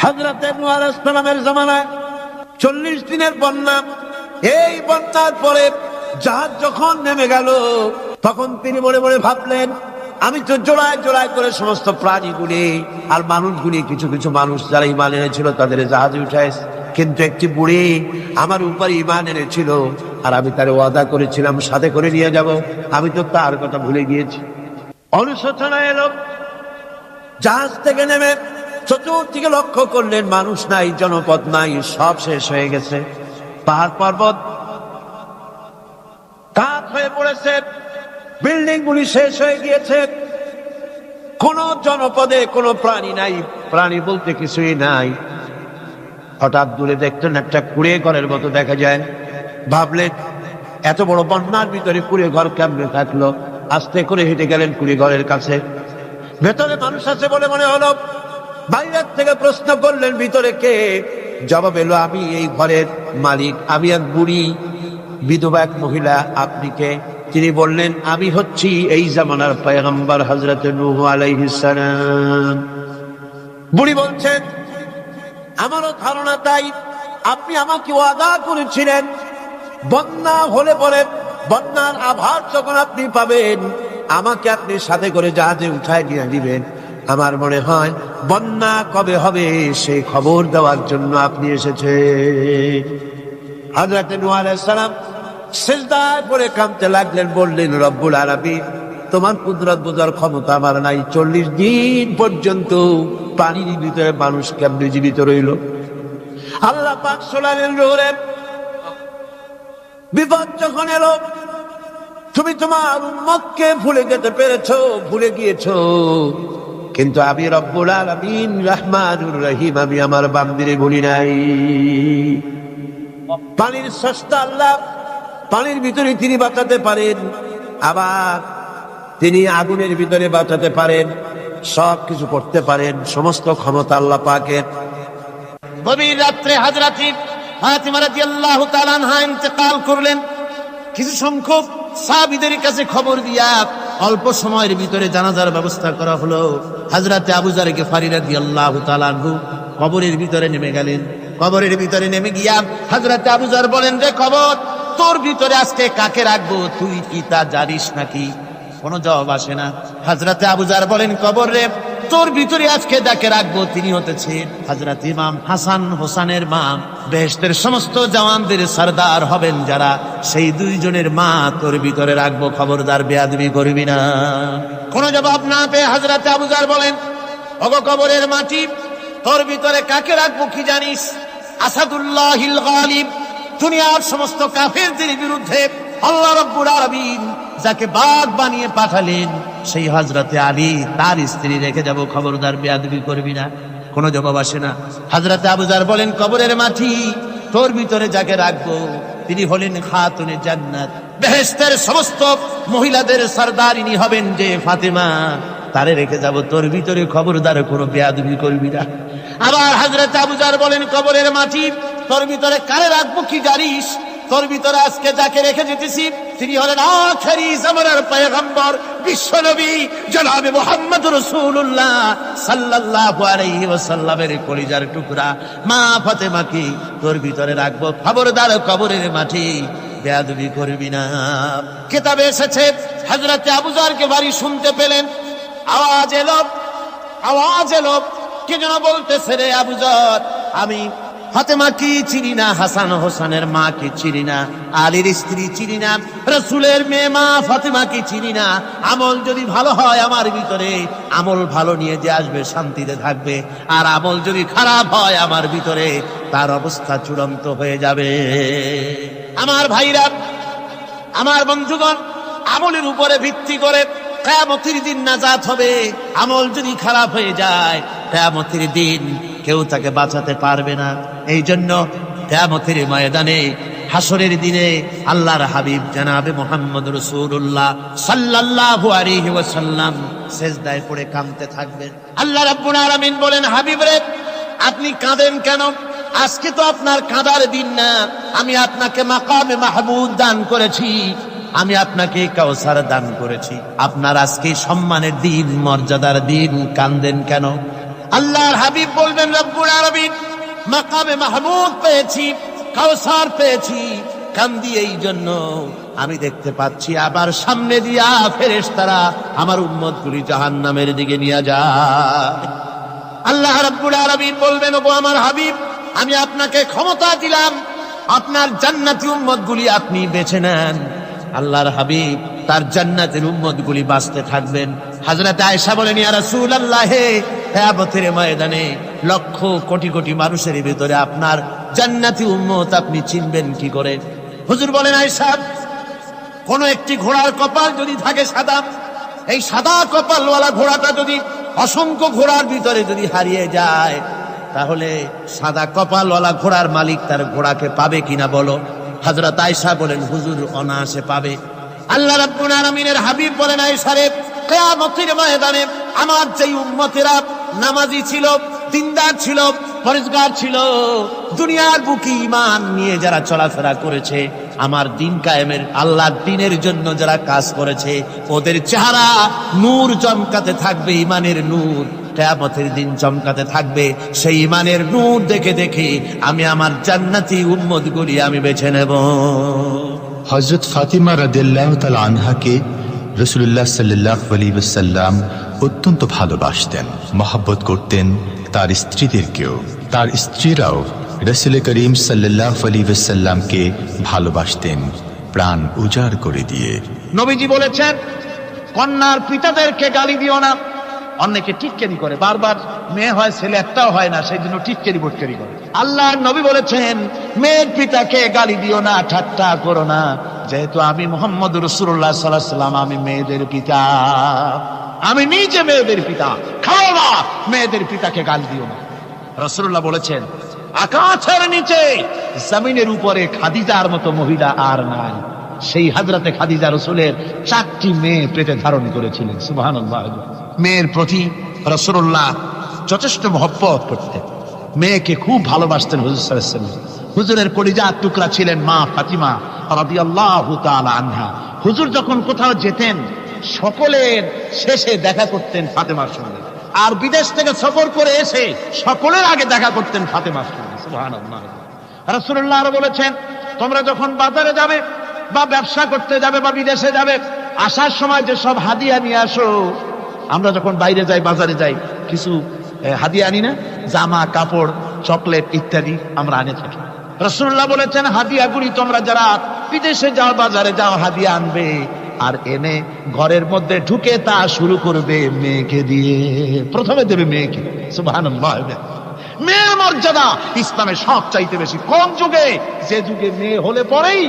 হযরত নূহ আলাইহিস সালামের জামানায় 40 দিনের বন্যা। এই বন্যার পরে জাহাজ যখন নেমে গেল, তখন তিনি মনে মনে ভাবলেন, আমি তো জোড়ায় জোড়ায় করে সমস্ত প্রাণীগুলি আর মানুষগুলি, কিছু কিছু মানুষ যারা ঈমান এনেছিল তাদের জাহাজে উঠাইছে, কিন্তু একটি বুড়ি আমার উপর ঈমান এনেছিল আর আমি তার ওয়াদা করেছিলাম সাথে করে নিয়ে যাব, আমি তো তার কথা ভুলে গিয়েছি। অনুশোচনা এলো। জাহাজ থেকে নেমে চতুর্দিকে লক্ষ্য করলেন, মানুষ নাই, জনপদ নাই, সব শেষ হয়ে গেছে। পাহাড় পর্বত কাঠ হয়ে পড়েছে, বিল্ডিং গুলি শেষ হয়ে গিয়েছে, কোন জনপদে কোনো প্রাণী নাই, প্রাণী বলতে কিছুই নাই। হঠাৎ দূরে দেখতেন একটা কুড়ে ঘরের মতো দেখা যায়। ভাবলেন, এত বড় বন্যার ভিতরে কুড়ে ঘর কেমনে থাকলো? আস্তে করে হেঁটে গেলেন কুড়ে ঘরের কাছে। ভেতরে মানুষ আছে বলে মনে হলো। বাইরের থেকে প্রশ্ন করলেন, ভিতরে কে? জবাব এলো, আমি এই ঘরের মালিক, আমি এক বুড়ি বিধবা এক মহিলা। আপনি কে? তিনি বললেন, আমি হচ্ছি এই জামানার পয়গম্বর হযরত নূহ আলাইহিস সালাম। বুড়ি বলছেন, আমারও ধারণা তাই। আপনি আমাকে ওয়াদা করেছিলেন বন্যা হলে পরে, বন্যার আভার যখন আপনি পাবেন, আমাকে আপনি সাথে করে জাহাজে উঠায় নিয়ে দিবেন। আমার মনে হয় বন্যা কবে হবে সেই খবর দেওয়ার জন্য আপনি এসেছেন। হযরত নূহ আলাইহিস সালাম সিজদায় পড়ে কাঁদতে লাগলেন, বললেন, রব্বুল আলামিন, তোমার কুদরত বোঝার ক্ষমতা আমার নাই। 40 দিন পর্যন্ত পানির ভিতরে মানুষ কেমনে জীবিত রইল? আল্লাহ পাক শোনালেন, নূরে, বিপদ যখন এলো, তুমি তোমার উম্মতকে ভুলে যেতে পেরেছো, ভুলে গিয়েছো, কিন্তু আমি রব্বুল আলামিন রহমানুর রহিম, আমি আমার বান্দিরে ভুলি নাই। পানির স্রষ্টা আল্লাহ, পানির ভিতরে তিনি বাঁচাতে পারেন, আবার তিনি আগুনের ভিতরে বাঁচাতে পারেন, সব কিছু করতে পারেন, সমস্ত ক্ষমতা আল্লাহ পাকের। গভীর রাত্রে হযরত ফাতিমা রাদিয়াল্লাহু তাআলা আনহা ইন্তেকাল করলেন। কিছু সংখ্যক সাহাবীদের কাছে খবর দিয়া অল্প সময়ের ভিতরে জানাজার ব্যবস্থা করা হলো। হযরত আবু যর গিফারী রাদিয়াল্লাহু তাআলা আনহু কবরের ভিতরে নেমে গেলেন। কবরের ভিতরে নেমে গিয়া হযরত আবু যর বলেন, রে কবর, তোর ভিতরে আজকে কাকে রাখবো? তুই কি তা জানিস নাকি? কোনো জবাব আসে না। হযরত আবু যর বলেন, কবর রে, তোর ভিতরে আজকে যাকে রাখবো তিনি হতেছেন হযরত ইমাম হাসান হোসেনের মা। বেহেশতের সমস্ত জওয়ানদের সরদার হবেন যারা, সেই দুইজনের মা তোর ভিতরে রাখবো, খবরদার বেয়াদবি করবি না। কোনো জবাব না পেয়ে হযরত আবু যর বলেন, ওগো কবরের মাটি, তোর ভিতরে কাকে রাখবো কি জানিস? আসাদুল্লাহিল গালিব, দুনিয়ার সমস্ত কাফেরদের বিরুদ্ধে আল্লাহ রাব্বুল আলামিন যাকে বাঘ বানিয়ে পাঠালেন, সেই হযরতে আলী, তার স্ত্রী রেখে যাব, খবরদার বেয়াদবি করবি না। কোনো জবাব আসে না। হযরতে আবু যর বলেন, কবরের মাটি, তোর ভিতরে যাকে রাখবো তিনি হলেন খাতুনে জান্নাত, বেহেশতের সমস্ত মহিলাদের সরদারিনী হবেন যে ফাতেমা, তারে রেখে যাব, তোর ভিতরে খবরদার কোনো বেয়াদবি করবি না। আবার হযরতে আবু যর বলেন, কবরের মাটি, তোর ভিতরে কারে রাখবো কি জানিস? তোর ভিতরে আজকে যাকে রেখে যেতেছি তিনি হলেন আখেরি জামানার পয়গম্বর বিশ্বনবী জনাবে মুহাম্মদ রাসূলুল্লাহ সাল্লাল্লাহু আলাইহি ওয়াসাল্লামের কলিজার টুকরা মা ফাতেমাকে তোর ভিতরে রাখবো, খবরদার কবরের মাটি বেয়াদবি করবি না। কিতাবে এসেছে হযরত আবু যরকে বাড়ি শুনতে পেলেন, আওয়াজ এলো, কে যেন বলতেছে, রে আবু যর, আমি ফাতেমা কি চিনি না, হাসান হোসেনের মা কি চিনি না, আলীর স্ত্রী চিনি না, রাসূলের মেয়ে মা ফাতেমা কি চিনি না। আমল যদি ভালো হয় আমার ভিতরে, আমল ভালো নিয়ে যে আসবে শান্তিতে থাকবে, আর আমল যদি খারাপ হয় আমার ভিতরে, তার অবস্থা চূড়ান্ত হয়ে যাবে। আমার ভাইরা, আমার বন্ধুগণ, আমলের উপরে ভিত্তি করে কিয়ামতের দিন নাজাত হবে। আমল যদি খারাপ হয়ে যায়, কিয়ামতের দিন কেউ তাকে বাঁচাতে পারবে না। এই জন্য কিয়ামতের ময়দানে, হাসরের দিনে আল্লাহর হাবিব জনাবে মুহাম্মদ রাসূলুল্লাহ সাল্লাল্লাহু আলাইহি ওয়াসাল্লাম সিজদায় পড়ে কাঁদতে থাকবেন। আল্লাহ রাব্বুল আলামিন বলেন, হাবিব রে, আপনি কাঁদেন কেন? আজকে তো আপনার কাঁদার দিন না, আমি আপনাকে মাকামে মাহমুদ দান করেছি, আমি আপনাকে কাউসার দান করেছি, আপনার আজকে সম্মানের দিন, মর্যাদার দিন, কাঁদেন কেন? আল্লাহর হাবিব বলবেন রব্বুল আলামিন মাকামে মাহমুদ পেয়েছি, কাউসার পেয়েছি, কান্দি এই জন্য আমি দেখতে পাচ্ছি আবার সামনে দিয়া ফেরেশতারা আমার উম্মতগুলি জাহান্নামের দিকে নিয়ে যায়। আল্লাহ রাব্বুল আলামিন বলবেন ওগো আমার হাবিব, আমি আপনাকে ক্ষমতা দিলাম, আপনার জান্নাতি উম্মতগুলি আপনি বেছে নেন। আল্লাহর হাবিব তার জান্নাতের উম্মতগুলি বাঁচতে থাকবেন। হযরত আয়েশা বলেন ইয়া রাসূলুল্লাহ, কিয়ামতের ময়দানে লক্ষ কোটি কোটি মানুষের ভিতরে আপনার জান্নাতি উম্মত আপনি চিনবেন কি করে? হুজুর বলেন আয়েশা, কোন একটি ঘোড়ার কপাল যদি থাকে সাদা, এই সাদা কপালওয়ালা ঘোড়াটা যদি অসংখ্য ঘোড়ার ভিতরে যদি হারিয়ে যায়, তাহলে সাদা কপালওয়ালা ঘোড়ার মালিক তার ঘোড়াকে পাবে কিনা বলো? হযরত আয়েশা বলেন হুজুর অনায়াসে পাবে। আল্লাহ রাব্বুল আলামিনের হাবিব বলেন আয়েশা রে, কিয়ামতের ময়দানে আমার যেই উম্মতেরা নামাজি ছিল, দিনদার ছিল, পরেজগার ছিল, দুনিয়ার বুকে ঈমান নিয়ে যারা চলাফেরা করেছে, আমার দিন কায়েমের আল্লাহর দ্বীনের জন্য যারা কাজ করেছে, ওদের চেহারা নূর চমকাতে থাকবে, ঈমানের নূর কিয়ামতের দিন চমকাতে থাকবে। সেই ঈমানের নূর দেখে দেখে আমি আমার জান্নাতি উম্মতগুলি আমি বেছে নেব। হযরত ফাতিমা রাদিয়াল্লাহু তাআলা আনহাকে রাসূলুল্লাহ সাল্লাল্লাহু আলাইহি ওয়াসাল্লাম অত্যন্ত ভালোবাসতেন, মহব্বত করতেন তার স্ত্রীদেরকেও। তার স্ত্রীরাও রাসূল করিম সাল্লাল্লাহু আলাইহি ওয়াসাল্লামকে ভালোবাসতেন প্রাণ উজাড় করে দিয়ে। নবীজি বলেছেন কন্যার পিতাদেরকে গালি দিও না। অনেকে টিটকারি করে, বারবার মেয়ে হয় ছেলে একটাও হয় না, সেই জন্য টিটকারি বটকারি করে। আল্লাহর নবী বলেছেন মেয়ের পিতাকে গালি দিও না, ঠাট্টা করো না, যেহেতু আমি মুহাম্মদ রাসূলুল্লাহ সাল্লাল্লাহু আলাইহি ওয়াসাল্লাম, আমি মেয়েদের পিতা, আমি নিজে মেয়েদের পিতা। খাও না, মেয়েদের পিতাকে গালি দিও না। রাসূলুল্লাহ বলেছেন আকাশের নিচে জমিনের উপরে খাদিজার মতো মহিলা আর নাই। সেই হযরতে খাদিজা রাসূলের 4টি মেয়ে পেটে ধারণ করেছিলেন। সুবহানাল্লাহ। মেয়ের প্রতি রাসূলুল্লাহ যথেষ্ট মহব্বত করতেন, মেয়েকে খুব ভালোবাসতেন হুজুর সাল্লাল্লাহু আলাইহি ওয়াসাল্লাম। হুজুরের কলিজার টুকরা ছিলেন মা ফাতিমা রাদিয়াল্লাহু তাআলা আনহা। হুজুর যখন কোথাও যেতেন সকলের শেষে দেখা করতেন ফাতেমার সঙ্গে, আর বিদেশ থেকে সফর করে এসে সকলের আগে দেখা করতেন ফাতেমার সঙ্গে। সুবহানাল্লাহ। রাসূলুল্লাহ আরো বলেছেন তোমরা যখন বাজারে যাবে বা ব্যবসা করতে যাবে বা বিদেশে যাবে, আসার সময় যে সব হাদিয়া নিয়ে আসো। আমরা যখন বাইরে যাই, বাজারে যাই, কিছু হাদিয়া আনি না, জামা কাপড় চকলেট ইত্যাদি আমরা আনে থাকি। রাসূলুল্লাহ বলেছেন হাদিয়াগুলি তোমরা যারা বিদেশে যাও, বাজারে যাও, হাদিয়া আনবে আর এনে ঘরের মধ্যে ঢুকে তা শুরু করবে মেয়েকে দিয়ে। প্রথমে দেবে মেয়েকে। সুবহানাল্লাহ। মেয়ের মর্যাদা ইসলামে সব চাইতে বেশি। কোন যুগে? যে যুগে মেয়ে হলে পরেই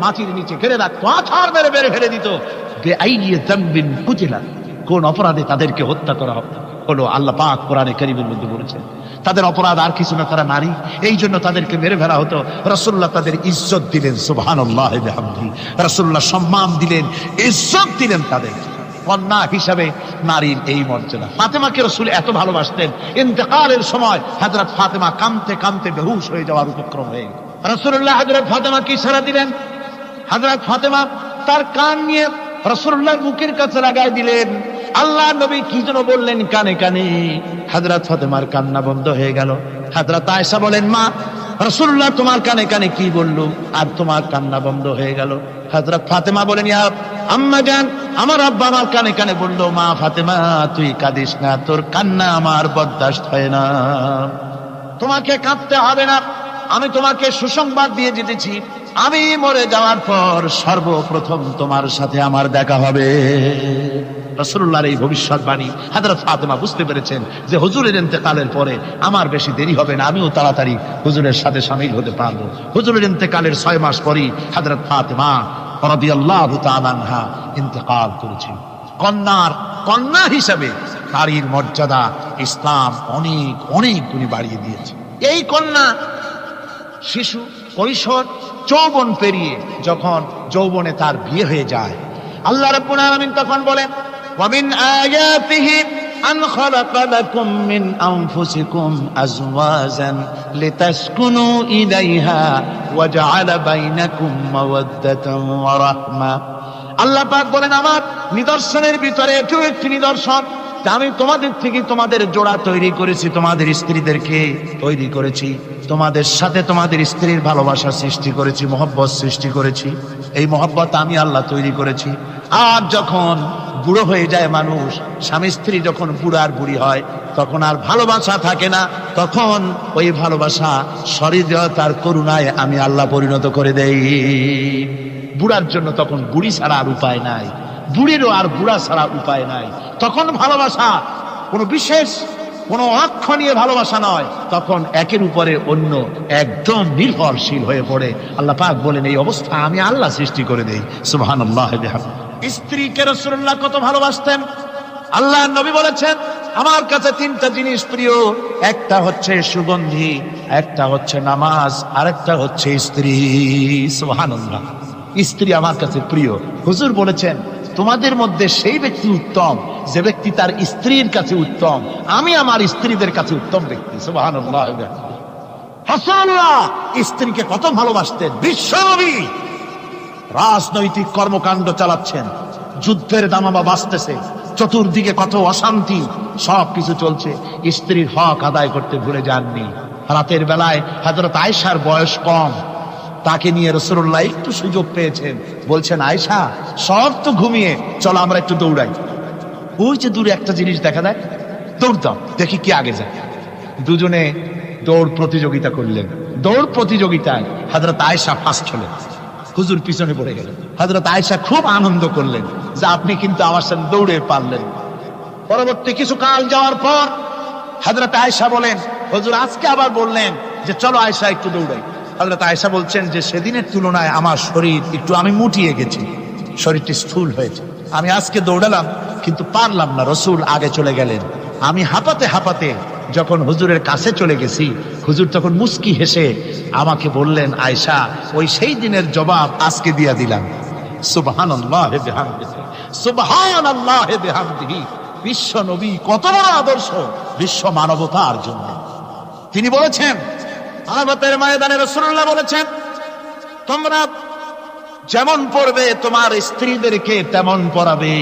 মাটির নিচে ঘেরে রাখতো, আছাড় মেরে মেরে ফেলে দিত। বেআইয়ি যামবিন কুতিলা, কোন অপরাধে তাদেরকে হত্যা করা হলো। আল্লাহ পাক কোরআনে কারীমের মধ্যে বলেছেন তাদের অপরাধ আর কিছু না, তারা নারী, এই জন্য তাদেরকে মেরে ফেলা হতো। রাসূলুল্লাহ তাদের ইজ্জত দিলেন। সুবহানাল্লাহ বিহামদিহি। রাসূলুল্লাহ সম্মান দিলেন, ইজ্জত দিলেন তাদের। কন্যা হিসাবে নারীর এই মর্যাদা। ফাতেমাকে রাসূল এত ভালোবাসতেন, ইন্তেকালের সময় হযরত ফাতেমা কাঁদতে কাঁদতে বেহুশ হয়ে যাওয়ার উপক্রম হয়ে গেল। রাসূলুল্লাহ হযরত ফাতেমাকে ইশারা দিলেন। হযরত ফাতেমা তার কান নিয়ে রাসূলুল্লাহর মুখের কাছে লাগাই দিলেন। আল্লাহর নবী কি যেন বললেন কানে কানে, হযরত ফাতেমার কান্না বন্ধ হয়ে গেল। হযরত আয়েশা বলেন মা, রাসূলুল্লাহ তোমার কানে কানে কি বলল আর তোমার কান্না বন্ধ হয়ে গেল? হযরত ফাতেমা বলেন ইয়া আম্মা জান, আমার আব্বা আমার কানে কানে বলল মা ফাতেমা তুই কাঁদিস না, তোর কান্না আমার বরদাস্ত হয় না, তোমাকে কাঁদতে হবে না। আমি তোমাকে সুসংবাদ দিয়ে যেতেছি, আমি মরে যাওয়ার পর সর্বপ্রথম তোমার সাথে আমার দেখা হবে। রাসূলুল্লাহর এই ভবিষ্যৎবাণী হযরত ফাতেমা বুঝতে পেরেছেন যে হুজুরের ইন্তেকালের পরে আমার বেশি দেরি হবে না, আমিও তাড়াতাড়ি হুজুরের সাথে শামিল হতে পারবো। হুজুরের ইন্তেকালের 6 মাস পরেই হযরত ফাতেমা রাদিয়াল্লাহু তাআলা আনহা ইন্তেকাল করেছেন। কন্যা হিসাবে নারীর মর্যাদা ইসলাম অনেক অনেক গুণে বাড়িয়ে দিয়েছে। এই কন্যা শিশু, কৈশোর, যৌবন পেরিয়ে যখন যৌবনে তার বিয়ে হয়ে যায়, আল্লাহ রাব্বুল আলামিন তখন বলেন ওয়া মিন আয়াতিহি আন খালাকা লাকুম মিন আনফুসিকুম আজওয়াজান লিতাসকুনু ইলাইহা ওয়া জাআলা বাইনাকুম মাওয়াদ্দাতান ওয়া রাহমা। আল্লাহ পাক বলেন আমার নিদর্শনের ভিতরে একটি নিদর্শন, তা আমি তোমাদের থেকে তোমাদের জোড়া তৈরি করেছি, তোমাদের স্ত্রীদেরকে তৈরি করেছি, তোমাদের সাথে তোমাদের স্ত্রীর ভালোবাসা সৃষ্টি করেছি, মহব্বত সৃষ্টি করেছি। এই মহব্বত আমি আল্লাহ তৈরি করেছি। আর যখন বুড়ো হয়ে যায় মানুষ, স্বামী স্ত্রী যখন বুড়া আর বুড়ি হয়, তখন আর ভালোবাসা থাকে না, তখন ওই ভালোবাসা সহৃদয়তার করুণায় আমি আল্লাহ পরিণত করে দেই। বুড়ার জন্য তখন বুড়ি ছাড়া আর উপায় নাই, বুড়িরও আর বুড়া ছাড়া উপায় নাই। তখন ভালোবাসা কোনো বিশেষ কোনো অক্ষ নিয়ে ভালোবাসা নয়, তখন একের উপরে অন্য একদম নির্ভরশীল হয়ে পড়ে। আল্লাহ পাক বলেন এই অবস্থা আমি আল্লাহ সৃষ্টি করে দেই। সুবহানাল্লাহ। স্ত্রীকে রাসূলুল্লাহ কত ভালোবাসতেন। আল্লাহ নবী বলেছেন আমার কাছে তিনটা জিনিস প্রিয়, একটা হচ্ছে সুগন্ধি, একটা হচ্ছে নামাজ, আরেকটা হচ্ছে স্ত্রী। সুবহানাল্লাহ। স্ত্রী আমার কাছে প্রিয়। হুজুর বলেছেন তোমাদের মধ্যে সেই ব্যক্তি উত্তম যে ব্যক্তি তার স্ত্রীর কাছে উত্তম। আমি আমার স্ত্রীদের কাছে উত্তম ব্যক্তি। সুবহানাল্লাহ। রাসূলুল্লাহ স্ত্রীকে কত ভালোবাসতেন। বিশ্বনবী রাজনৈতিক কর্মকাণ্ড চালাচ্ছেন, যুদ্ধের দামামা বাজতেছে, চতুর্দিকে কত অশান্তি, সবকিছু চলছে, স্ত্রীর হক আদায় করতে ভুলে যাননি। রাতের বেলায় হযরত আয়েশার বয়স কম, তাকে নিয়ে রাসূলুল্লাহ একটু সুযোগ পেয়েছেন, বলছেন আয়েশা সব তো ঘুমিয়ে, চলো আমরা একটু দৌড়াই। ওই যে দূরে একটা জিনিস দেখা যায়, দৌড় দাও দেখি কি আগে যায়। দুজনে দৌড় প্রতিযোগিতা করলেন। দৌড় প্রতিযোগিতায় হযরত আয়েশা ফার্স্ট হলেন, হুজুর পিছনে পড়ে গেলেন। হযরত আয়েশা খুব আনন্দ করলেন যে আপনি কিন্তু আমার সাথে দৌড়ে পারলেন। পরবর্তী কিছু কাল যাওয়ার পর হযরত আয়েশা বলেন হুজুর আজকে আবার বললেন যে চলো আয়েশা একটু দৌড়াই। হযরত আয়েশা বলছেন যে সেদিনের তুলনায় আমার শরীর একটু, আমি মুটিয়ে গেছি, শরীরটি স্থূল হয়েছে, আমি আজকে দৌড়ালাম কিন্তু পারলাম না। রাসূল আগে চলে গেলেন, আমি হাঁপাতে হাঁপাতে যখন হুজুরের কাছে চলে গেছি, হুজুর তখন মুস্কি হেসে আমাকে বললেন আয়েশা ওই সেই দিনের জবাব আজকে দিয়া দিলাম। সুবহানাল্লাহ বিহামদিহি, সুবহানাল্লাহ বিহামদিহি। বিশ্ব নবী কত বড় আদর্শ বিশ্ব মানবতার জন্য। তিনি বলেছেন আরাফাতের ময়দানে রাসূলুল্লাহ বলেছেন তোমরা যেমন পড়বে তোমার স্ত্রীদেরকে তেমন পড়াবে,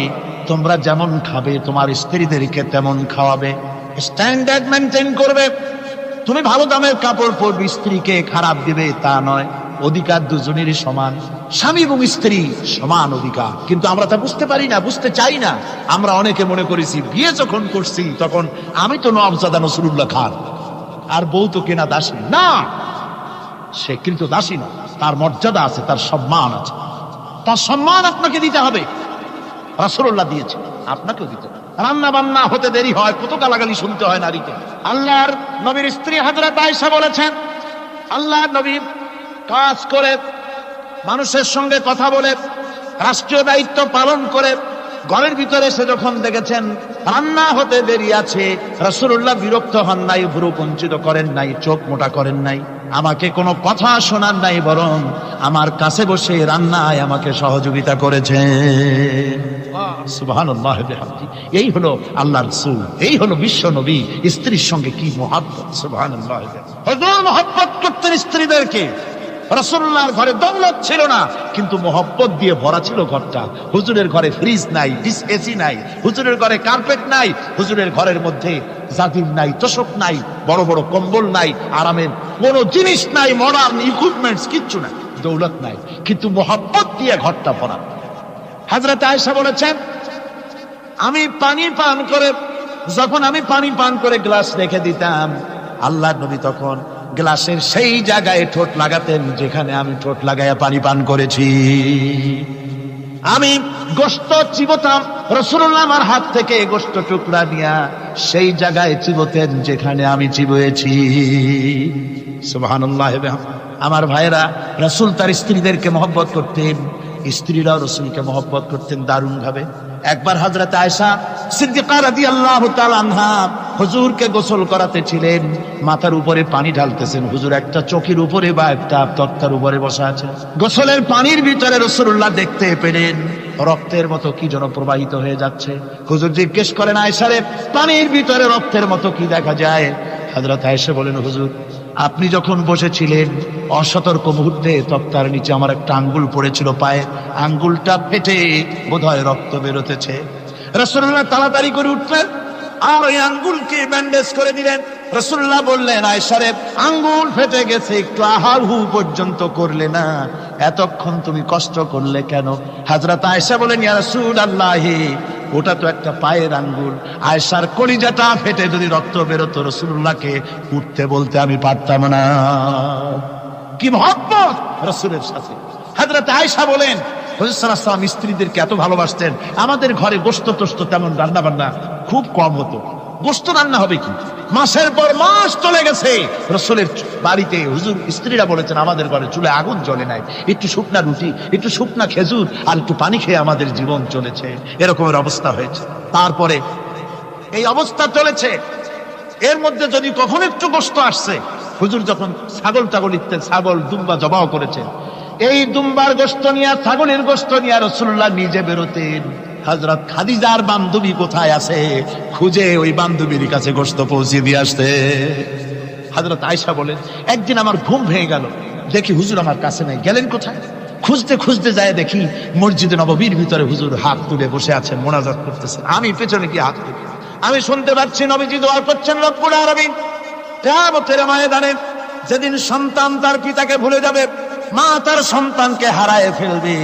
তোমরা যেমন খাবে তোমার স্ত্রীদেরকে তেমন খাওয়াবে, স্ট্যান্ডার্ড মেনটেন করবে। তুমি ভালো দামের কাপড় পরবে, স্ত্রীকে খারাপ দিবে তা নয়। অধিকার দুজনেরই সমান, স্বামী এবং স্ত্রী সমান অধিকার। কিন্তু আমরা তা বুঝতে পারি না, বুঝতে চাই না। আমরা অনেকে মনে করেছি বিয়ে যখন করছি তখন আমি তো নওয়াবজাদা নসরুল্লাহ খান আর বউ তো কেনা দাসী না, সে কিন্তু দাসী না, তার মর্যাদা আছে, তার সম্মান আছে, তার সম্মান আপনাকে দিতে হবে। রাসূলুল্লাহ দিয়েছে, আপনাকেও দিতে হবে। রান্না বান্না হতে দেরি হয়, কত গালাগালি শুনতে হয় নারীকে। আল্লাহর নবীর স্ত্রী হযরত আয়েশা বলেছেন আল্লাহর নবী কাজ করে, মানুষের সঙ্গে কথা বলে, রাষ্ট্রীয় দায়িত্ব পালন করে ঘরের ভিতরে এসে যখন দেখেছেন রান্না হতে দেরি আছে, রাসূলুল্লাহ বিরক্ত হন নাই, ভ্রু কুঞ্চিত করেন নাই, চোখ মোটা করেন নাই, আমাকে কোনো কথা শোনান নাই, বরং আমার কাছে বসে রান্নায় আমাকে সহযোগিতা করেছেন। সুবহানাল্লাহ বিহামদিহি। এই হলো আল্লাহর রাসূল, এই হলো বিশ্ব নবী। স্ত্রীর সঙ্গে কি মহব্বত! সুবহানাল্লাহ। হুজুর মহব্বত করতেন স্ত্রীদেরকে। রাসূলুল্লাহর ঘরে দৌলত ছিল না, কিন্তু মহব্বত দিয়ে ভরা ছিল ঘরটা। হুজুরের ঘরে ফ্রিজ নাই, ডিস এসি নাই, হুজুরের ঘরে কার্পেট নাই, হুজুরের ঘরের মধ্যে জাজির নাই, তোশক নাই, বড় বড় কম্বল নাই, আরামের কোনো জিনিস নাই, মডার্ন ইকুইপমেন্টস কিচ্ছু নাই, দৌলত নাই, কিন্তু মহব্বত দিয়ে ঘরটা ভরা। হযরত আয়েশা বলেছেন আমি পানি পান করে, যখন আমি পানি পান করে গ্লাস রেখে দিতাম, আল্লাহর নবী তখন গ্লাসের সেই জায়গায় ঠোঁট লাগাতেন যেখানে আমি ঠোঁট লাগাইয়া পানি পান করেছি। আমি গোশত চিবোতাম, রাসূলুল্লাহ আমার হাত থেকে গোশত টুকরা নিয়া সেই জায়গায় চিবোতেন যেখানে আমি চিবুয়েছি। সুবহানাল্লাহ। আমার ভাইরা, রাসূল তার স্ত্রীদেরকে মহব্বত করতেন, স্ত্রীরাও রাসূলকে মহব্বত করতেন দারুণ ভাবে। একবার হযরত আয়েশা সিদ্দিকা রাদিয়াল্লাহু তাআলা আনহা হুজুরকে গোসল করাতে ছিলেন, মাথার উপরে পানি ঢালতেছেন, হুজুর একটা চকির উপরে বা একটা তক্তার উপরে বসা আছে। গোসলের পানির ভিতরে রাসূলুল্লাহ দেখতে পেলেন রক্তের মতো কি যেন প্রবাহিত হয়ে যাচ্ছে। হুজুর জিজ্ঞেস করেন আয়েশা রে, পানির ভিতরে রক্তের মতো কি দেখা যায়? হযরত আয়েশা বলেন হুজুর আপনি যখন বসেছিলেন অসতর্ক মুহূর্তে তক্তার নিচে আমার একটা আঙ্গুল পড়েছিল পায়ে, আঙ্গুলটা ফেটে বোধহয় রক্ত বেরোতেছে। রাসূলুল্লাহ তাড়াতাড়ি করে উঠলেন, আর ওই আঙ্গুলকে ব্যান্ডেজ করে দিলেন। রাসূলুল্লাহ বললেন, আয়েশা রে, আঙ্গুল ফেটে গেছে, একটু আহার হু পর্যন্ত করলে না, এতক্ষণ তুমি কষ্ট করলে কেন? হযরত আয়েশা বলেন, ইয়া রাসূলুল্লাহ, ওটা তো একটা পায়ের আঙ্গুল। আয়েশার কলিজাটা ফেটে যদি রক্ত বেরোতো, রাসূলুল্লাহকে উঠতে বলতে আমি পারতাম না। কি মহব্বত রাসূলের সাথে। হযরত আয়েশা বলেন, হুজুর সাল্লাল্লাহু আলাইহি ওয়াসাল্লাম স্ত্রীদেরকে এত ভালোবাসতেন, আমাদের ঘরে গোশত টোস্ত তেমন রান্না বান্না খুব কম হতো। গোশত রান্না হবে কি, মাসের পর মাস চলে গেছে রাসূলের বাড়িতে, হুজুর স্ত্রীরা বলেছেন আমাদের ঘরে চুলে আগুন জ্বলে নাই, একটু শুকনা রুটি, একটু শুকনা খেজুর আর একটু পানি খেয়ে আমাদের জীবন চলেছে, এরকমের অবস্থা হয়েছে। তারপরে এই অবস্থা চলেছে, এর মধ্যে যদি কখনো একটু গোশত আসছে, হুজুর যখন ছাগল ইত্যাদি ছাগল দুম্বা জবাহ করেছেন, এই দুম্বার গোশত নিয়ে, ছাগলের গোশত নিয়ে রাসূলুল্লাহ নিজে বেরোতেন। হযরত খাদিজার বান্ধবী কোথায় আছে খুঁজে ওই বান্ধবীর কাছে গোশত পৌঁছে দিয়ে আসতে। হযরত আয়েশা বলেন, একদিন আমার ঘুম ভেঙে গেল, দেখি হুজুর আমার কাছে নাই, গেলেন কোথায়? খুঁজতে খুঁজতে যায় দেখি মসজিদে নববীর ভিতরে হুজুর হাত তুলে বসে আছেন, মোনাজাত করতেছেন। আমি পেছনে গিয়ে হাত তুলি, আমি শুনতে পাচ্ছি নবীজি দোয়া করছেন, রব্বুল আলামিন কিয়ামতের ময়দানে যেদিন সন্তান তার পিতাকে ভুলে যাবে, মা তার সন্তানকে হারায় ফেলবে,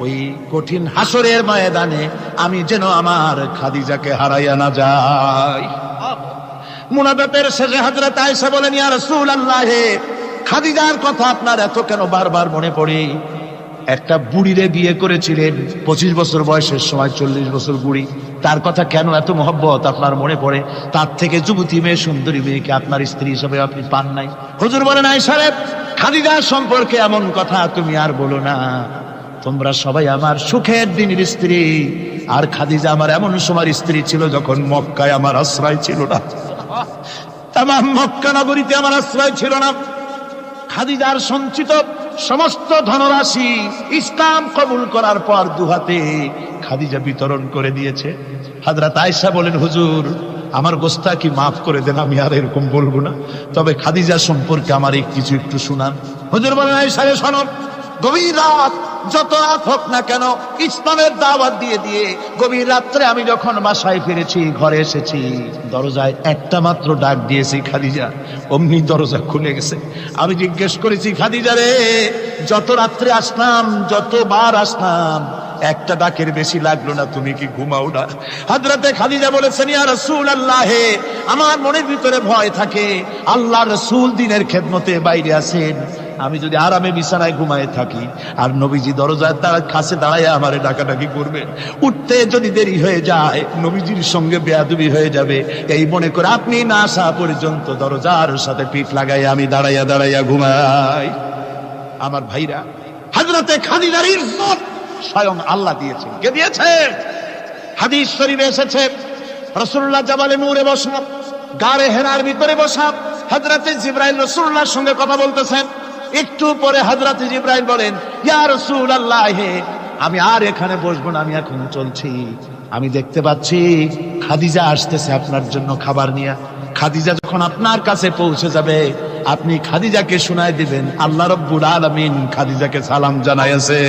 ওই কঠিন হাসরের ময়দানে আমি যেন আমার খাদিজাকে হারাইয়া না যাই। মুনাজাতের শেষে হযরত আয়েশা বলেন, ইয়া রাসূলুল্লাহ, খাদিজার কথা আপনার এত কেন বারবার মনে পড়ে? একটা বুড়িরে বিয়ে করেছিলেন 25 বছর বয়সের সময়, 40 বছর বুড়ি, তার কথা কেন এত মহব্বত আপনার মনে পড়ে? তার থেকে যুবতী মেয়ে, সুন্দরী মেয়েকে আপনার স্ত্রী হিসেবে আপনি পান নাই? হুজুর বলেন, আয়েশা রে, খাদিজা সম্পর্কে এমন কথা তুমি আর বলো না, তোমরা সবাই আমার সুখের দিনের স্ত্রী, আর খাদিজা আমার এমন সময় স্ত্রী ছিল যখন মক্কায় আমার আশ্রয় ছিল না, তামাম মক্কা নগরীতে আমার আশ্রয় ছিল না। খাদিজার সঞ্চিত সমস্ত ধনরাশি ইসলাম কবুল করার পর দুহাতে খাদিজা বিতরণ করে দিয়েছে। হযরত আয়েশা বলেন, হুজুর আমার গোস্তাকি মাফ করে দেন, আমি আর এরকম বলবো না, তবে খাদিজা সম্পর্কে আমার কিছু একটু শুনান। হুজুর বলেন, আয়েশা রে শোনো, গভীর রাত, যত রাত হোক না কেন, ইসলামের দাওয়াত দিয়ে দিয়ে গভীর রাত্রে আমি যখন বাসায় ফিরেছি, ঘরে এসেছি, দরজায় একটা মাত্র ডাক দিয়েছি, খাদিজা, অমনি দরজা খুলে গেছে। আমি জিজ্ঞেস করেছি, খাদিজা রে, যত রাত্রে আসলাম, যতবার আসলাম, একটা ডাকের বেশি লাগলো না, তুমি কি ঘুমাও না? হযরতে খাদিজা বলেছেন, ইয়া রাসূলুল্লাহ, আমার মনের ভিতরে ভয় থাকে, আল্লাহ রাসূল দ্বীনের খেদমতে বাইরে আছেন, আমি যদি আরামে বিছানায় ঘুমায় থাকি আর নবীজি দরজায় তার কাছে দাঁড়ায় আমারে ডাকাডাকি করবে, উঠতে যদি দেরি হয়ে যায় নবীজির সঙ্গে বেয়াদবি হয়ে যাবে, এই মনে করে আপনি না আসা পর্যন্ত দরজার সাথে পিঠ লাগাই আমি দাঁড়াইয়া দাঁড়াইয়া ঘুমাই। আমার ভাইরা, হযরতে খাদিজার ইজ্জত স্বয়ং আল্লাহ দিয়েছেন। কে দিয়েছেন? হাদিস শরীফে এসেছে, রাসূলুল্লাহ জাবালে নূরে বসা, গারে হেরার ভিতরে বসা, হযরতে জিবরাইল রাসূলুল্লাহর সঙ্গে কথা বলতেছেন। একটু পরে হযরত জিবরাইল বলেন, ইয়া রাসূলুল্লাহ, আমি আর এখানে বসবো না, আমি এখন চলছি, আমি দেখতে পাচ্ছি খাদিজা আসতেছে আপনার জন্য খাবার নিয়ে। খাদিজা যখন আপনার কাছে পৌঁছে যাবে, আপনি খাদিজাকে শোনায় দিবেন আল্লাহ রাব্বুল আলামিন খাদিজাকে সালাম জানাইছে।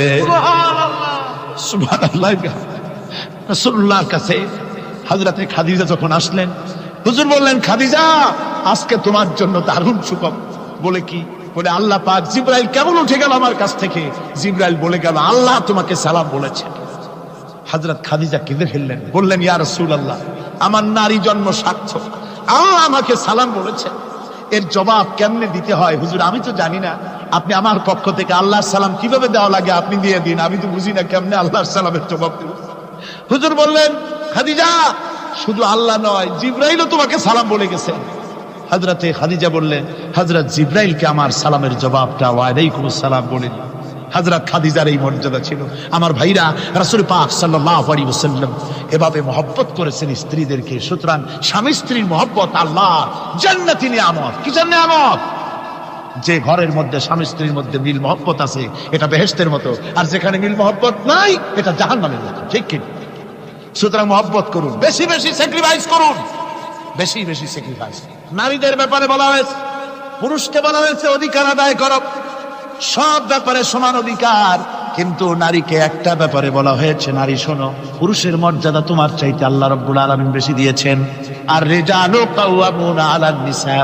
সুবহানাল্লাহ। রাসূলুল্লাহর কাছে হযরতে খাদিজা যখন আসলেন, হুজুর বললেন, খাদিজা, আজকে তোমার জন্য দারুণ সুখবর। বলে কি? বলে আল্লাহ পাক, জিবরাইল কেমন উঠে গেল আমার কাছ থেকে, জিবরাইল বলে গেল আল্লাহ তোমাকে সালাম বলেছে। হযরত খাদিজা কেঁদে ফেললেন, বললেন, ইয়া রাসূলুল্লাহ, আমার নারী জন্ম সার্থক, আল্লাহ আমাকে সালাম বলেছে, এর জবাব কেমনে দিতে হয় হুজুর আমি তো জানি না, আপনি আমার পক্ষ থেকে আল্লাহর সালাম কিভাবে দেওয়া লাগে আপনি দিয়ে দিন, আমি তো বুঝি না কেমনে আল্লাহর সালামের জবাব দেব। হুজুর বললেন, খাদিজা, শুধু আল্লাহ নয়, জিবরাইলও তোমাকে সালাম বলে গেছে। হযরতে খাদিজা বললেন, হযরত জিবরাইলকে আমার সালামের জবাবটা ওয়ালাইকুমুস সালাম বলেন। হযরত খাদিজার এই মর্যাদা ছিল। আমার ভাইরা, রাসূল পাক সাল্লাল্লাহু আলাইহি ওয়াসাল্লাম এভাবে মহব্বত করেছেন স্ত্রীদেরকে। সুতরাং স্বামী স্ত্রীর মহব্বত আল্লাহ জান্নাতি নিয়ামত। কি নিয়ামত? যে ঘরের মধ্যে স্বামী স্ত্রীর মধ্যে মিল মহব্বত আছে, এটা বেহেশতের মতো, আর যেখানে মিল মহব্বত নাই, এটা জাহান্নামের মতো। ঠিক কি? সুতরাং মহব্বত করুন, বেশি বেশি স্যাক্রিফাইস করুন, বেশি বেশি স্যাক্রিফাইস। নারীদের ব্যাপারে বলা হয়েছে, পুরুষকে বলা হয়েছে অধিকার আদায় করো, সব ব্যাপারে সমান অধিকার, কিন্তু নারীকে একটা ব্যাপারে বলা হয়েছে, নারী শোনো, পুরুষের মর্যাদা তোমার চাইতে আল্লাহ রাব্বুল আলামিন বেশি দিয়েছেন। আর রিজালু কাওয়ামুনা আলান নিসা,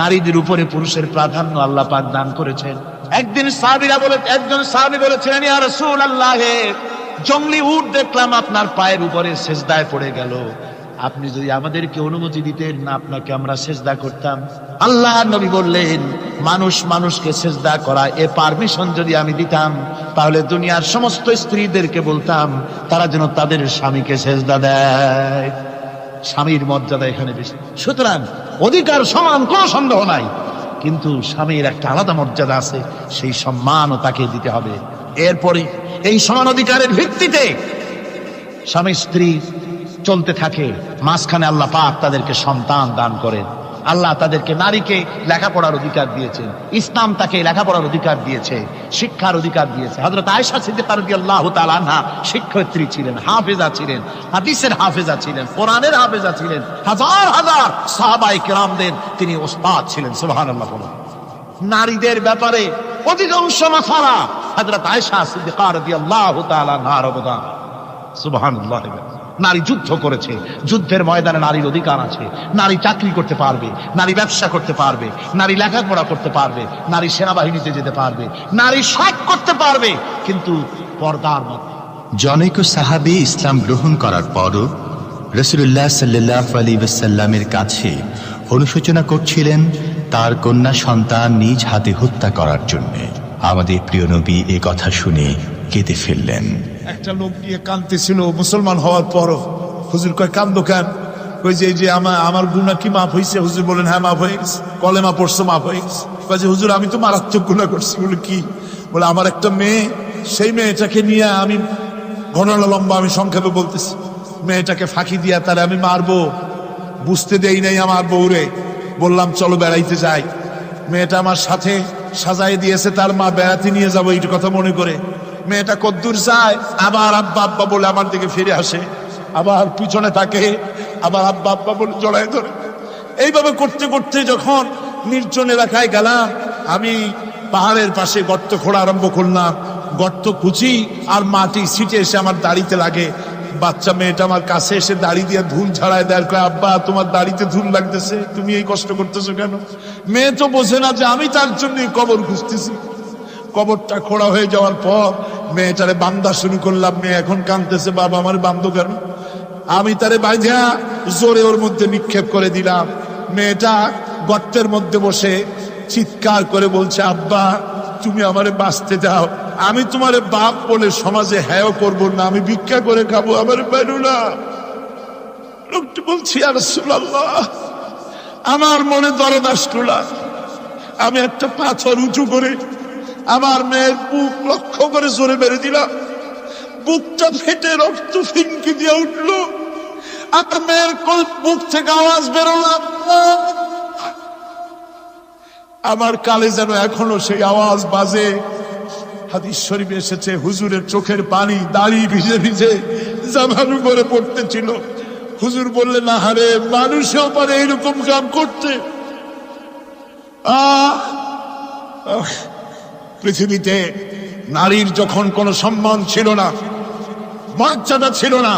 নারীদের উপরে পুরুষের প্রাধান্য আল্লাহ পাক দান করেছেন। একজন সাহাবী বলেছিলেন, ইয়া রাসূলুল্লাহ, জংলি উট দেখলাম আপনার পায়ের উপরে সেজদায় পড়ে গেল, আপনি যদি আমাদেরকে অনুমতি দিতেন না আপনাকে আমরা সেজদা করতাম। আল্লাহ নবী বললেন, মানুষ মানুষকে সেজদা করা এ পারমিশন যদি আমি দিতাম তাহলে দুনিয়ার সমস্ত স্ত্রীদেরকে বলতাম তারা যেন তাদের স্বামীকে সেজদা দেয়। স্বামীর মর্যাদা এখানে বেশি, সুতরাং অধিকার সমান, কোনো সন্দেহ নাই, কিন্তু স্বামীর একটা আলাদা মর্যাদা আছে, সেই সম্মানও তাকে দিতে হবে। এরপরে এই সমান অধিকারের ভিত্তিতে স্বামী স্ত্রী চলতে থাকে, মাঝখানে আল্লাহ পাক তাদেরকে সন্তান দান করেন। আল্লাহ তাদেরকে, নারীকে লেখাপড়ার অধিকার দিয়েছেন, ইসলাম তাকে লেখাপড়ার অধিকার দিয়েছে, শিক্ষার অধিকার দিয়েছে। হযরত আয়েশা সিদ্দিকা রাদিয়াল্লাহু তাআলা আনহা শিক্ষয়িত্রী ছিলেন, হাফেজা ছিলেন, হাদিসের হাফেজা ছিলেন, কোরআনের হাফেজা ছিলেন, হাজার হাজার সাহাবায়ে কেরামদের তিনি ওস্তাদ ছিলেন। সুবহানাল্লাহ বলুন। নারীদের ব্যাপারে অধিকাংশ মাসালা হযরত আয়েশা সিদ্দিকা রাদিয়াল্লাহু তাআলা আনহার অবদান। সুবহানাল্লাহ। নারী যুদ্ধ করেছে, যুদ্ধের ময়দানে নারীর অধিকার আছে। নারী চাকরি করতে পারবে, নারী ব্যবসা করতে পারবে, নারী লেখাপড়া করতে পারবে, নারী সেনাবাহিনীতে যেতে পারবে, নারী সব করতে পারবে, কিন্তু পর্দার মধ্যে। জনৈক সাহাবী ইসলাম গ্রহণ করার পরও রাসূলুল্লাহ সাল্লাল্লাহু আলাইহি ওয়াসাল্লামের কাছে অনুশোচনা করছিলেন তার কন্যা সন্তান নিজ হাতে হত্যা করার জন্য। আমাদের প্রিয় নবী এ কথা শুনে কেঁদে ফেললেন। একটা লোক নিয়ে কাঁদতেছিল মুসলমান হওয়ার পরও। হুজুর কয়, কান্দো কেন? কই যে এই যে আমার গুনাহ কি মাফ হয়েছে? হুজুর বলেন, হ্যাঁ মাফ হয়ে গেছে। কলেমা পড়ছো, মাফ হয়ে গেছে। কয় যে হুজুর আমি তো মারাত্মক গুনাহ করছি। বলে কি? বলে আমার একটা মেয়ে, সেই মেয়েটাকে নিয়ে আমি, ঘটনা লম্বা, আমি সংক্ষেপে বলতেছি, মেয়েটাকে ফাঁকি দিয়া তারে আমি মারবো, বুঝতে দেই নাই আমার বউরে। বললাম চলো বেড়াইতে যাই। মেয়েটা আমার সাথে সাজায় দিয়েছে, তার মা বেড়াতে নিয়ে যাবো এই কথা মনে করে। মেয়েটা কদ্দূর যায়, আবার আব্বা আব্বা বলে আমার দিকে ফিরে আসে, আবার পিছনে থাকে, আবার আব্বা আব্বা বলে জড়ায় ধরে। এইভাবে করতে করতে যখন নির্জন এলাকায় গেলাম, আমি পাহাড়ের পাশে গর্ত খোঁড়া আরম্ভ করলাম। গর্ত কুচি আর মাটি ছিটে এসে আমার দাড়িতে লাগে। বাচ্চা মেয়েটা আমার কাছে এসে দাড়ি দিয়ে ধুল ছাড়ায় দেয়। আব্বা তোমার দাড়িতে ধুল লাগতেছে, তুমি এই কষ্ট করতেছো কেন? মেয়ে তো বোঝে না যে আমি তার জন্য কবর খুঁজতেছি। কবরটা খোঁড়া হয়ে যাওয়ার পর মেয়েটারে বান্ধা শুরু করলাম। মেয়ে এখন কাঁদতেছে, বাবা আমার বান্ধ কেন? আমি তারে বাঁধা জোরে ওর মধ্যে নিক্ষেপ করে দিলাম। মেয়েটা গর্তের মধ্যে বসে চিৎকার করে বলছে, আব্বা তুমি আমারে বাঁচতে দাও, আমি তোমারে বাপ বলে সমাজে হ্যাঁ করবো না, আমি ভিক্ষা করে খাবো, আমার বেরো না। লোকটি বলছি, ইয়া রাসূলুল্লাহ, আমার মনে দরদ আসলো না। আমি একটা পাথর উঁচু করে আমার মেয়ের বুক লক্ষ্য করে জোরে মেরে দিলাম। বুকটা ফেটে রক্ত ফিনকি দিয়ে উঠলো। আমার মেয়ের বুক থেকে আওয়াজ বেরোলো। আমার কালে যেন এখনো সেই আওয়াজ বাজে। হাদিস শরীফে এসেছে, হুজুরের চোখের পানি দাড়ি ভিজে ভিজে জামার উপরে পড়তেছিল। হুজুর বললেন, আহারে, মানুষও পারে এরকম কাম করতে। পৃথিবীতে নারীর যখন কোনো সম্মান ছিল না, মর্যাদা ছিল না,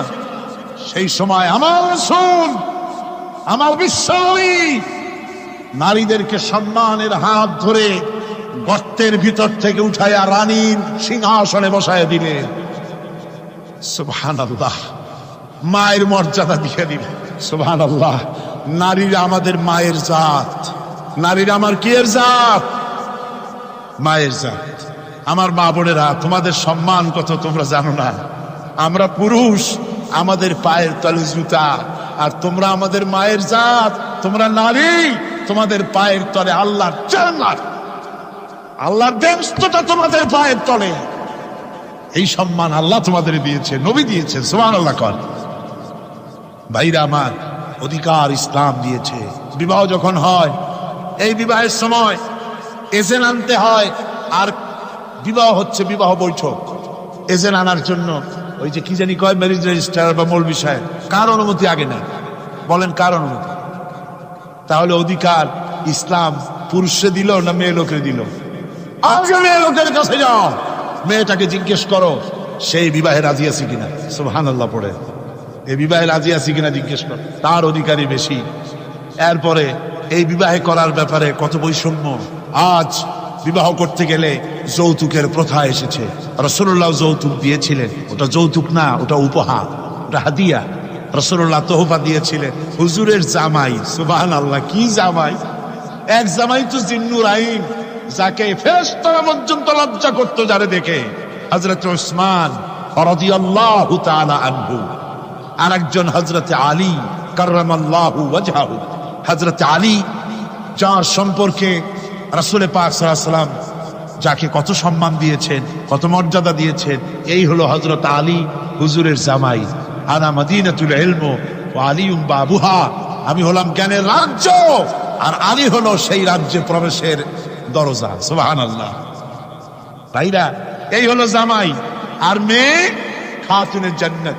সেই সময় আমার রাসূল, আমার বিশ্বনবী নারীদেরকে সম্মানের হাত ধরে গর্তের ভিতর থেকে উঠাইয়া রানীর সিংহাসনে বসায় দিলেন। সুবহানাল্লাহ। মায়ের মর্যাদা দিয়ে দিলেন। সুবহানাল্লাহ। নারীরা আমাদের মায়ের জাত। নারীরা আমার কিয়ের জাত? মায়ের জাত। আমার মা বোনেরা, তোমাদের সম্মান কত তোমরা জানো না। আমরা পুরুষ, আমাদের পায়ের তলে জুতা, আর তোমরা আমাদের মায়ের জাত। তোমরা নারী, তোমাদের পায়ের তলে আল্লাহর জান্নাত, আল্লাহর বেহেশতটা তোমাদের পায়ের তলে। এই সম্মান আল্লাহ তোমাদের দিয়েছে, নবী দিয়েছে। সুবহানাল্লাহ। কর ভাইরা আমার, অধিকার ইসলাম দিয়েছে। বিবাহ যখন হয়, এই বিবাহের সময় এজেন্ট আনতে হয়। আর বিবাহ হচ্ছে বিবাহ বৈঠক। এজেন্ট আনার জন্য ওই যে কি জানি কয়, ম্যারেজ রেজিস্ট্রার বা মৌলবি সাহেব, কার অনুমতি আগে না? বলেন কার অনুমতি? তাহলে অধিকার ইসলাম পুরুষে দিল না মেয়ে লোকের দিল? আগে মেয়ে লোকের কাছে যাও, মেয়েটাকে জিজ্ঞেস করো সেই বিবাহে রাজি আছে কিনা। সুবহানাল্লাহ পড়ে। এই বিবাহে রাজি আছি কিনা জিজ্ঞেস কর, তার অধিকারী বেশি। এরপরে এই বিবাহে করার ব্যাপারে কত বৈষম্য। আজ বিবাহ করতে গেলে যৌতুকের প্রথা এসেছে। রাসূলুল্লাহ যৌতুক দিয়েছিলেন, ওটা যৌতুক না, ওটা উপহার, ওটা হাদিয়া। রাসূলুল্লাহ তোহফা দিয়েছিলেন হুজুরের জামাই। সুবহানাল্লাহ, কি জামাই! এক জামাই তো জিন্নুর আইন, যাকে ফেরেশতারা পর্যন্ত লজ্জা করতো যারে দেখে, হযরত উসমান রাদিয়াল্লাহু তাআলা আনহু। আরেকজন হযরতে আলী কাররামাল্লাহু ওয়াজহাহু। হযরতে আলী, যার সম্পর্কে রাসূল পাক সাল্লাল্লাহু আলাইহি ওয়াসাল্লাম যাকে কত সম্মান দিয়েছেন, কত মর্যাদা দিয়েছেন, এই হলো হযরত আলী হুজুরের জামাই। আনা মদিনাতুল ইলম ওয়া আলিউম বাবুহা, আমি হলাম জ্ঞানের রাজ্য, আর আলী হলো সেই রাজ্যে প্রবেশের দরজা। সুবহানাল্লাহ। ভাইরা, এই হলো জামাই। আর মেয়ে খাতুনে জান্নাত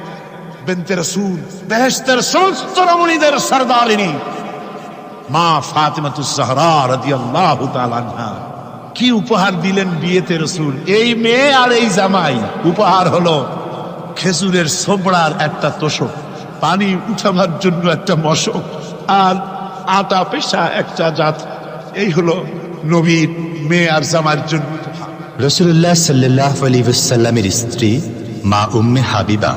বিনতে রাসূল, বেহেশতের সমস্ত রমণীদের সরদারিনী মা ফাতিমাতুজ জাহরা রাদিয়াল্লাহু তাআলা আনহা। কি উপহার দিলেন বিয়েতে রাসূল! এই মেয়ে আর এই জামাই। উপহার হলো খেজুরের ছোবড়ার একটা তোষক, পানি উঠাবার জন্য একটা মশক, আর আটা পেশা একটা জাত। এই হলো নবীর মেয়ে আর জামাইয়ের জন্য। রাসূলুল্লাহ সাল্লাল্লাহু আলাইহি ওয়াসাল্লামের স্ত্রী মা উম্মে হাবিবা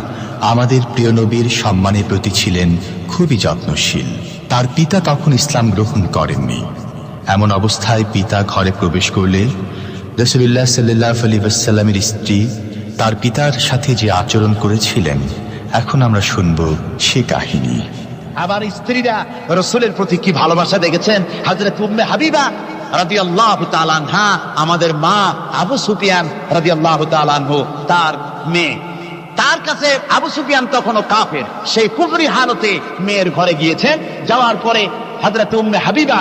আমাদের প্রিয় নবীর সম্মানের প্রতি ছিলেন খুবই যত্নশীল। তার পিতা তখন ইসলাম গ্রহণ করেননি। এমন অবস্থায় পিতা ঘরে প্রবেশ করলে রাসূলুল্লাহ সাল্লাল্লাহু আলাইহি ওয়াসাল্লামের স্ত্রী তার পিতার সাথে যে আচরণ করেছিলেন, এখন আমরা শুনব সে কাহিনী। আবার স্ত্রীরা রসুলের প্রতি কি ভালোবাসা দেখেছেন। হযরত উম্মে হাবিবা রাদিয়াল্লাহু তাআলা আনহা, আমাদের মা আবু সুফিয়ান রাদিয়াল্লাহু তাআলা আনহু, তার মেয়ে। তার কাছে আবু সুফিয়ান তখনও কাফের, সেই কুফরি হালতে মেয়ের ঘরে গিয়েছেন। যাওয়ার পরে হযরত উম্মে হাবিবা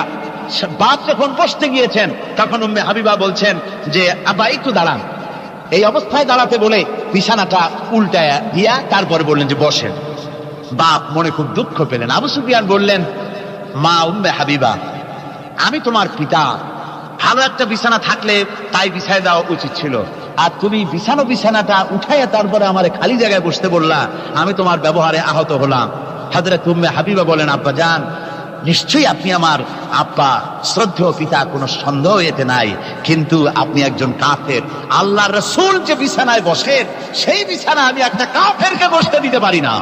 বাপ যখন বসতে গিয়েছেন, তখন উম্মে হাবিবা বলছেন যে আব্বা একটু দাঁড়ান। এই অবস্থায় দাঁড়াতে বলে বিছানাটা উল্টায়া দিয়া তারপরে বললেন যে বসেন। বাপ মনে খুব দুঃখ পেলেন। আবু সুফিয়ান বললেন, মা উম্মে হাবিবা, আমি তোমার পিতা, ভালো একটা বিছানা থাকলে তাই বিছায় দেওয়া উচিত ছিল, আর তুমি বিছানাটা উঠাইয়া তারপরে আমার খালি জায়গায় বসতে বললা, আমি তোমার ব্যবহারে আহত হলাম। হযরত উম্মে হাবিবা বলেন, আব্বা জান, নিশ্চয়ই আপনি আমার আব্বা, শ্রদ্ধেয় পিতা, কোনো সন্দেহ এতে নাই, কিন্তু আপনি একজন কাফের। আল্লাহর রাসূল যে বিছানায় বসেন, সেই বিছানা আমি একটা কাফেরকে বসতে দিতে পারি না।